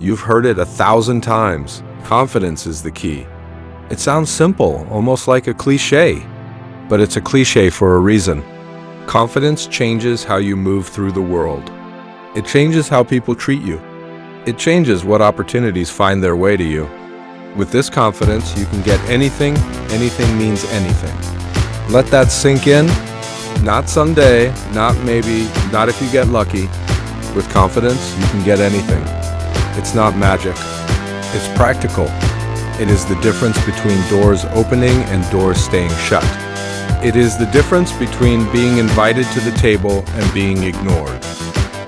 You've heard it 1,000 times. Confidence is the key. It sounds simple, almost like a cliché, but it's a cliché for a reason. Confidence changes how you move through the world. It changes how people treat you. It changes what opportunities find their way to you. With this confidence, you can get anything. Anything means anything. Let that sink in. Not someday, not maybe, not if you get lucky. With confidence, you can get anything. It's not magic. It's practical. It is the difference between doors opening and doors staying shut. It is the difference between being invited to the table and being ignored.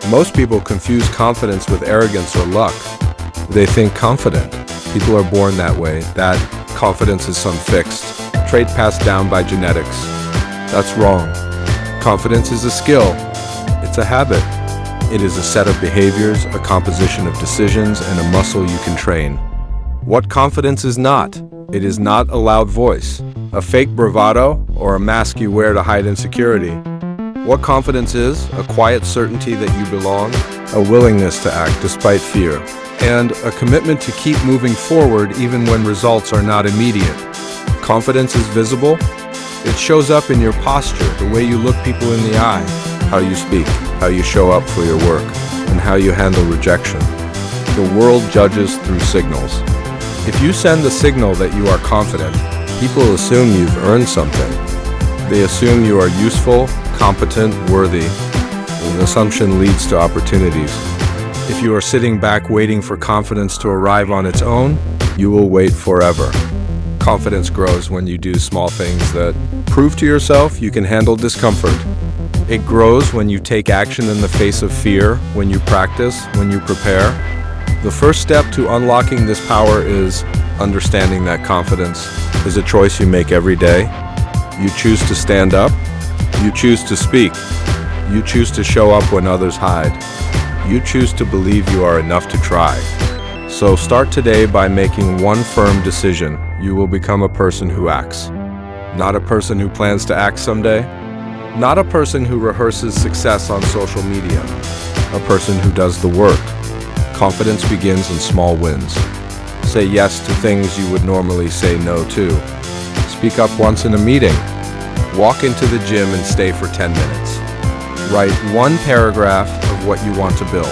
Most people confuse confidence with arrogance or luck. They think confident. People are born that way, that confidence is some fixed trait passed down by genetics. That's wrong. Confidence is a skill. It's a habit. It is a set of behaviors, a composition of decisions, and a muscle you can train. What confidence is not? It is not a loud voice, a fake bravado, or a mask you wear to hide insecurity. What confidence is? A quiet certainty that you belong, a willingness to act despite fear, and a commitment to keep moving forward even when results are not immediate. Confidence is visible. It shows up in your posture, the way you look people in the eye, how you speak, how you show up for your work, and how you handle rejection. The world judges through signals. If you send the signal that you are confident, people assume you've earned something. They assume you are useful, competent, worthy. An assumption leads to opportunities. If you are sitting back waiting for confidence to arrive on its own, you will wait forever. Confidence grows when you do small things that prove to yourself you can handle discomfort. It grows when you take action in the face of fear, when you practice, when you prepare. The first step to unlocking this power is understanding that confidence is a choice you make every day. You choose to stand up. You choose to speak. You choose to show up when others hide. You choose to believe you are enough to try. So start today by making one firm decision. You will become a person who acts. Not a person who plans to act someday. Not a person who rehearses success on social media. A person who does the work. Confidence begins in small wins. Say yes to things you would normally say no to. Speak up once in a meeting. Walk into the gym and stay for 10 minutes. Write one paragraph of what you want to build.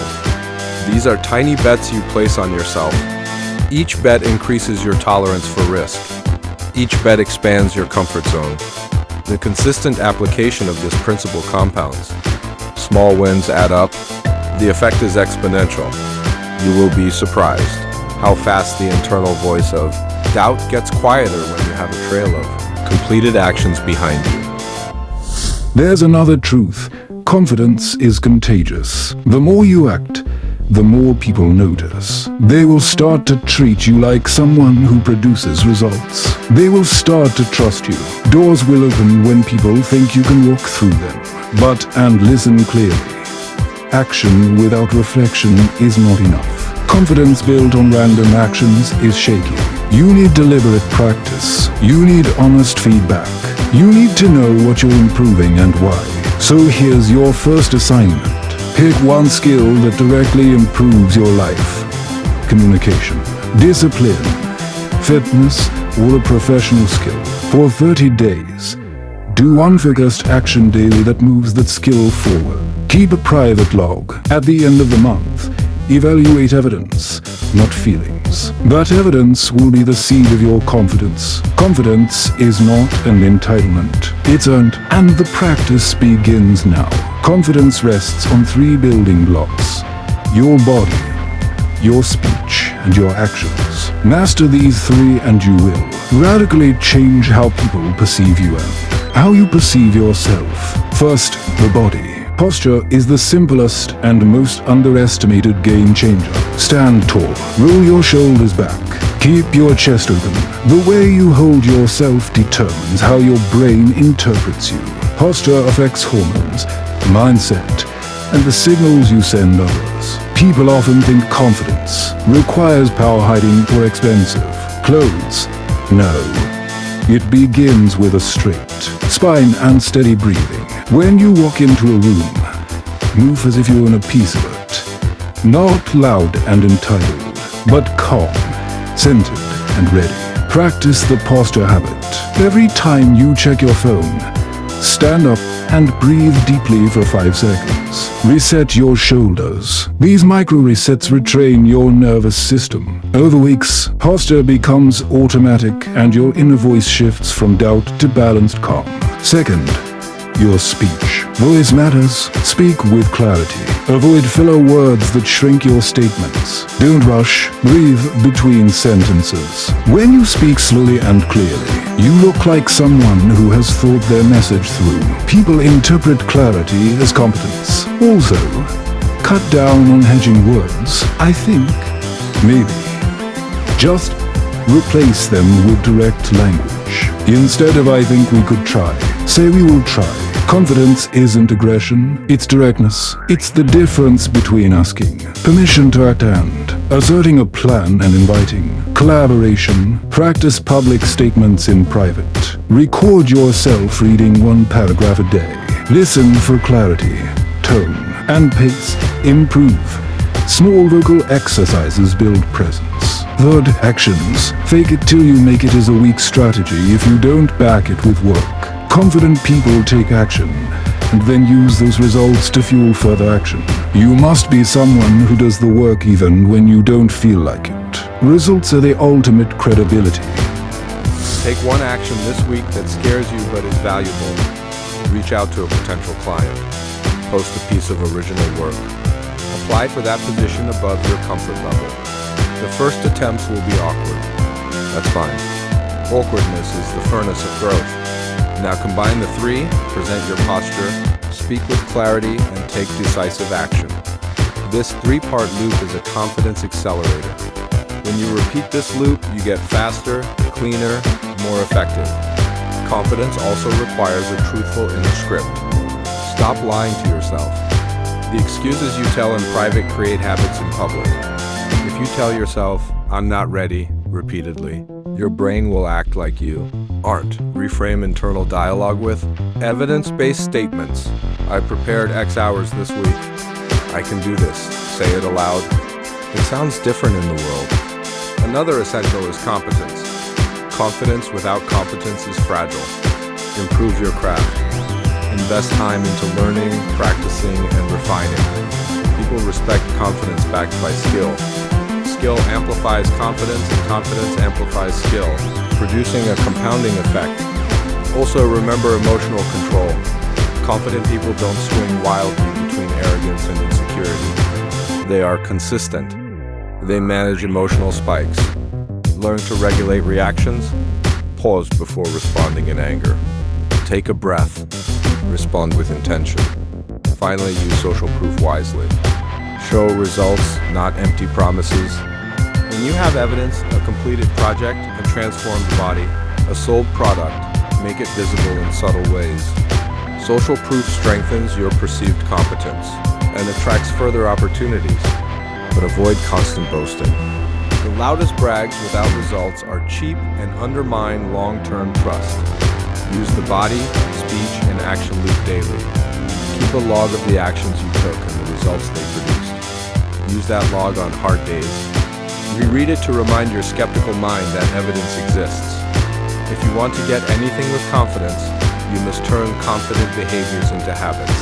These are tiny bets you place on yourself. Each bet increases your tolerance for risk. Each bet expands your comfort zone. The consistent application of this principle compounds. Small wins add up. The effect is exponential. You will be surprised how fast the internal voice of doubt gets quieter when you have a trail of completed actions behind you. There's another truth. Confidence is contagious. The more you act, the more people notice. They will start to treat you like someone who produces results. They will start to trust you. Doors will open when people think you can walk through them. And listen clearly. Action without reflection is not enough. Confidence built on random actions is shaky. You need deliberate practice. You need honest feedback. You need to know what you're improving and why. So here's your first assignment. Pick one skill that directly improves your life. Communication, discipline, fitness, or a professional skill. For 30 days, do one focused action daily that moves that skill forward. Keep a private log. At the end of the month, evaluate evidence, not feelings. That evidence will be the seed of your confidence. Confidence is not an entitlement. It's earned, and the practice begins now. Confidence rests on 3 building blocks: your body, your speech, and your actions. Master these 3 and you will radically change how people perceive you and how you perceive yourself. First, the body. Posture is the simplest and most underestimated game changer. Stand tall, roll your shoulders back, keep your chest open. The way you hold yourself determines how your brain interprets you. Posture affects hormones, mindset, and the signals you send others. People often think confidence requires power hiding or expensive clothes. No. It begins with a straight spine and steady breathing. When you walk into a room, move as if you own a piece of it. Not loud and entitled. but calm, centered, and ready. Practice the posture habit. Every time you check your phone, stand up and breathe deeply for 5 seconds. Reset your shoulders. These micro resets retrain your nervous system. Over weeks, posture becomes automatic and your inner voice shifts from doubt to balanced calm. Second, your speech. Voice matters. Speak with clarity. Avoid filler words that shrink your statements. Don't rush. Breathe between sentences. When you speak slowly and clearly, you look like someone who has thought their message through. People interpret clarity as competence. Also, cut down on hedging words. I think, maybe. Just replace them with direct language. Instead of I think we could try, say we will try. Confidence isn't aggression, it's directness. It's the difference between asking permission to act and asserting a plan and inviting collaboration. Practice public statements in private. Record yourself reading 1 paragraph a day. Listen for clarity, tone, and pace. Improve. Small vocal exercises build presence. Third, actions. Fake it till you make it is a weak strategy if you don't back it with work. Confident people take action and then use those results to fuel further action. You must be someone who does the work even when you don't feel like it. Results are the ultimate credibility. Take one action this week that scares you but is valuable. Reach out to a potential client. Post a piece of original work. Apply for that position above your comfort level. The first attempts will be awkward. That's fine. Awkwardness is the furnace of growth. Now combine the 3, present your posture, speak with clarity, and take decisive action. This 3-part loop is a confidence accelerator. When you repeat this loop, you get faster, cleaner, more effective. Confidence also requires a truthful inner script. Stop lying to yourself. The excuses you tell in private create habits in public. If you tell yourself, "I'm not ready," repeatedly, your brain will act like you aren't. Reframe internal dialogue with evidence-based statements. I prepared X hours this week. I can do this. Say it aloud. It sounds different in the world. Another essential is competence. Confidence without competence is fragile. Improve your craft. Invest time into learning, practicing, and refining. People respect confidence backed by skill. Skill amplifies confidence, and confidence amplifies skill, producing a compounding effect. Also, remember emotional control. Confident people don't swing wildly between arrogance and insecurity. They are consistent. They manage emotional spikes. Learn to regulate reactions. Pause before responding in anger. Take a breath. Respond with intention. Finally, use social proof wisely. Show results, not empty promises. When you have evidence, a completed project, a transformed body, a sold product, make it visible in subtle ways. Social proof strengthens your perceived competence and attracts further opportunities, but avoid constant boasting. The loudest brags without results are cheap and undermine long-term trust. Use the body, speech, and action loop daily. Keep a log of the actions you took and the results they produced. Use that log on hard days. Reread it to remind your skeptical mind that evidence exists. If you want to get anything with confidence, you must turn confident behaviors into habits.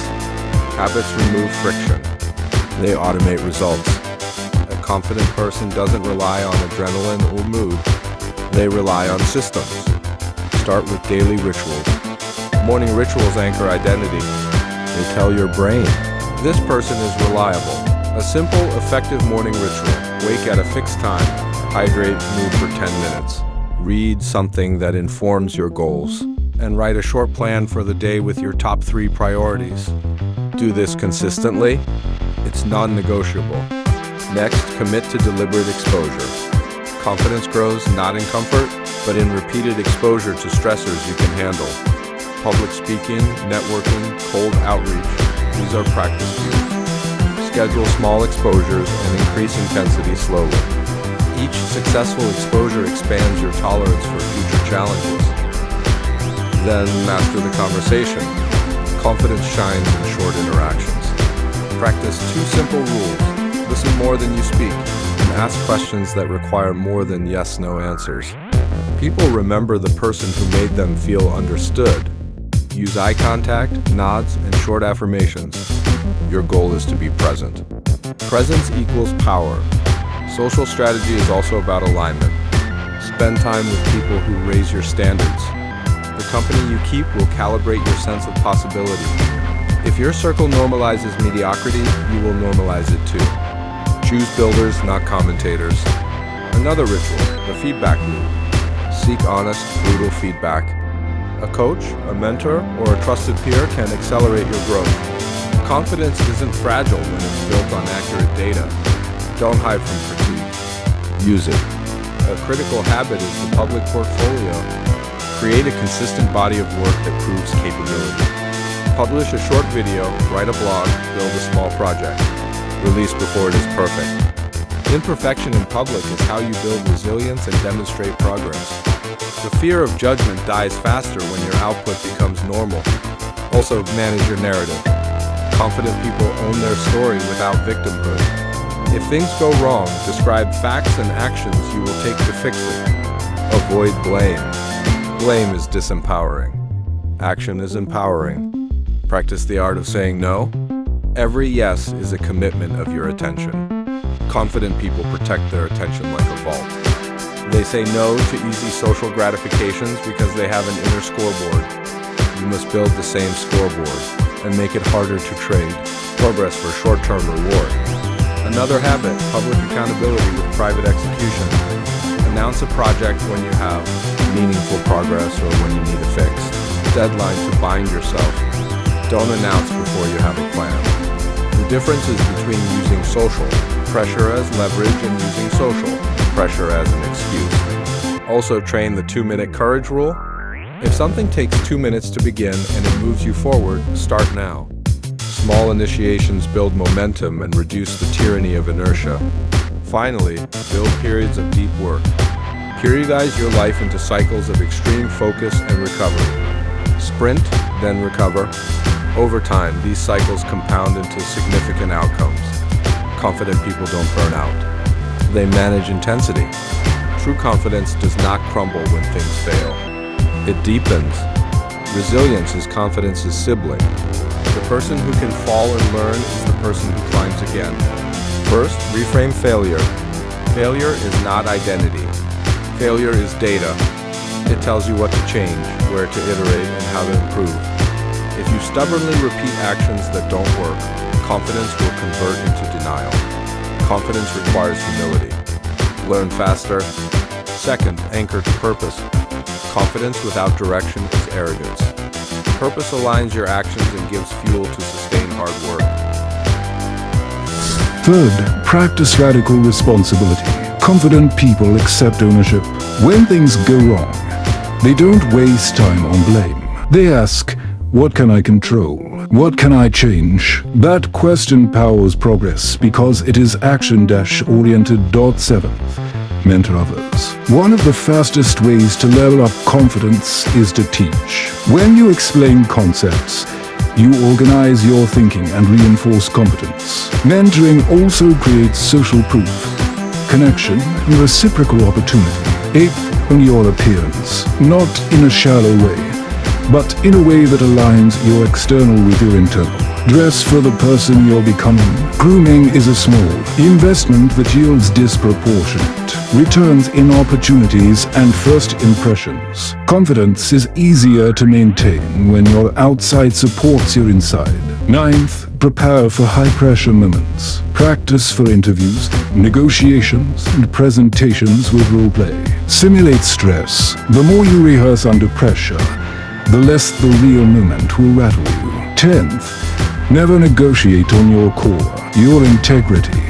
Habits remove friction. They automate results. A confident person doesn't rely on adrenaline or mood. They rely on systems. Start with daily rituals. Morning rituals anchor identity. They tell your brain, this person is reliable. A simple, effective morning ritual. Wake at a fixed time. Hydrate, move for 10 minutes. Read something that informs your goals. And write a short plan for the day with your top 3 priorities. Do this consistently. It's non-negotiable. Next, commit to deliberate exposure. Confidence grows not in comfort, but in repeated exposure to stressors you can handle. Public speaking, networking, cold outreach, these are practice views. Schedule small exposures and increase intensity slowly. Each successful exposure expands your tolerance for future challenges. Then master the conversation. Confidence shines in short interactions. Practice 2 simple rules. Listen more than you speak. ask questions that require more than yes/no answers. People remember the person who made them feel understood. Use eye contact, nods, and short affirmations. Your goal is to be present. Presence equals power. Social strategy is also about alignment. Spend time with people who raise your standards. The company you keep will calibrate your sense of possibility. If your circle normalizes mediocrity, you will normalize it too. Choose builders, not commentators. Another ritual, the feedback loop. Seek honest, brutal feedback. A coach, a mentor, or a trusted peer can accelerate your growth. Confidence isn't fragile when it's built on accurate data. Don't hide from critique. Use it. A critical habit is the public portfolio. Create a consistent body of work that proves capability. Publish a short video, write a blog, build a small project. Release before it is perfect. Imperfection in public is how you build resilience and demonstrate progress. The fear of judgment dies faster when your output becomes normal. Also, manage your narrative. Confident people own their story without victimhood. If things go wrong, describe facts and actions you will take to fix it. Avoid blame. Blame is disempowering. Action is empowering. Practice the art of saying no. Every yes is a commitment of your attention. Confident people protect their attention like a vault. They say no to easy social gratifications because they have an inner scoreboard. You must build the same scoreboard and make it harder to trade progress for short-term reward. Another habit, public accountability with private execution. Announce a project when you have meaningful progress or when you need a fix. Deadline to bind yourself. Don't announce before you have a plan. The difference is between using social pressure as leverage and using social pressure as an excuse. Also train the 2-minute courage rule. If something takes 2 minutes to begin and it moves you forward, start now. Small initiations build momentum and reduce the tyranny of inertia. Finally, build periods of deep work. Periodize your life into cycles of extreme focus and recovery. Sprint, then recover. Over time, these cycles compound into significant outcomes. Confident people don't burn out. They manage intensity. True confidence does not crumble when things fail. It deepens. Resilience is confidence's sibling. The person who can fall and learn is the person who climbs again. First, reframe failure. Failure is not identity. Failure is data. It tells you what to change, where to iterate, and how to improve. If you stubbornly repeat actions that don't work, confidence will convert into denial. Confidence requires humility. Learn faster. Second, anchor to purpose. Confidence without direction is arrogance. Purpose aligns your actions and gives fuel to sustain hard work. Third, practice radical responsibility. Confident people accept ownership. When things go wrong, they don't waste time on blame. They ask, what can I control? What can I change? That question powers progress because it is action-oriented. 7th, mentor others. One of the fastest ways to level up confidence is to teach. When you explain concepts, you organize your thinking and reinforce competence. Mentoring also creates social proof, connection, and reciprocal opportunity. 8th, on your appearance. Not in a shallow way, but in a way that aligns your external with your internal. Dress for the person you're becoming. Grooming is a small investment that yields disproportionate returns in opportunities and first impressions. Confidence is easier to maintain when your outside supports your inside. 9th, prepare for high-pressure moments. Practice for interviews, negotiations, and presentations with role-play. Simulate stress. The more you rehearse under pressure, the less the real moment will rattle you. 10th, never negotiate on your core. Your integrity,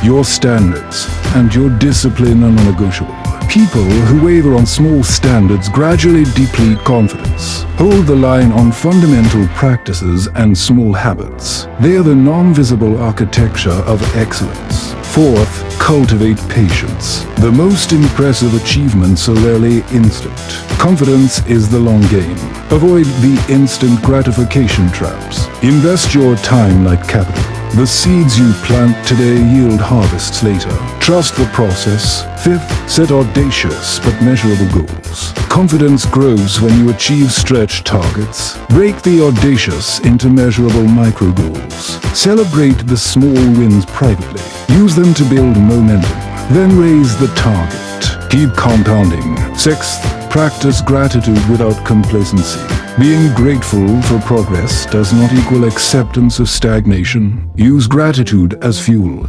your standards, and your discipline are non-negotiable. People who waver on small standards gradually deplete confidence. Hold the line on fundamental practices and small habits. They are the non-visible architecture of excellence. 4th, cultivate patience. The most impressive achievements are rarely instant. Confidence is the long game. Avoid the instant gratification traps. Invest your time like capital. The seeds you plant today yield harvests later. Trust the process. 5th, set audacious but measurable goals. Confidence grows when you achieve stretch targets. Break the audacious into measurable micro goals. Celebrate the small wins privately. Use them to build momentum. Then raise the target. Keep compounding. 6th, practice gratitude without complacency. Being grateful for progress does not equal acceptance of stagnation. Use gratitude as fuel,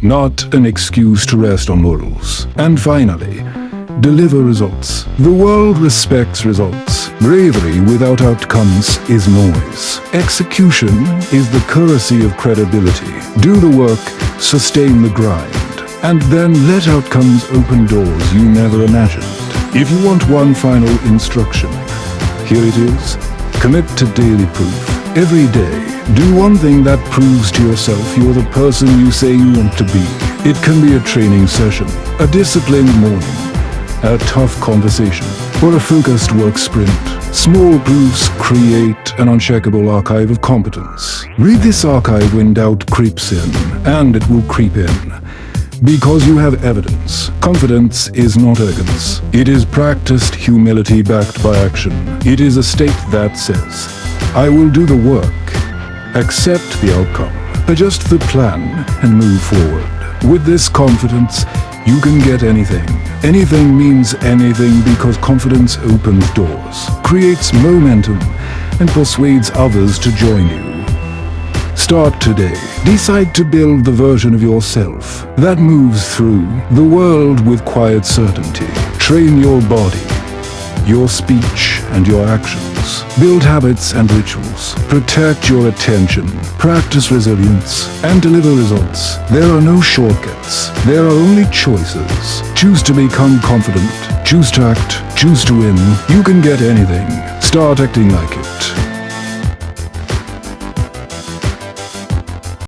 not an excuse to rest on laurels. And finally, deliver results. The world respects results. Bravery without outcomes is noise. Execution is the currency of credibility. Do the work, sustain the grind, and then let outcomes open doors you never imagined. If you want one final instruction, here it is. Commit to daily proof. Every day, do one thing that proves to yourself you're the person you say you want to be. It can be a training session, a disciplined morning, a tough conversation, or a focused work sprint. Small proofs create an unshakable archive of competence. Read this archive when doubt creeps in, and it will creep in. Because you have evidence. Confidence is not arrogance. It is practiced humility backed by action. It is a state that says, I will do the work, accept the outcome, adjust the plan, and move forward. With this confidence, you can get anything. Anything means anything because confidence opens doors, creates momentum, and persuades others to join you. Start today. Decide to build the version of yourself that moves through the world with quiet certainty. Train your body, your speech, and your actions. Build habits and rituals. Protect your attention. Practice resilience and deliver results. There are no shortcuts. There are only choices. Choose to become confident. Choose to act. Choose to win. You can get anything. Start acting like it.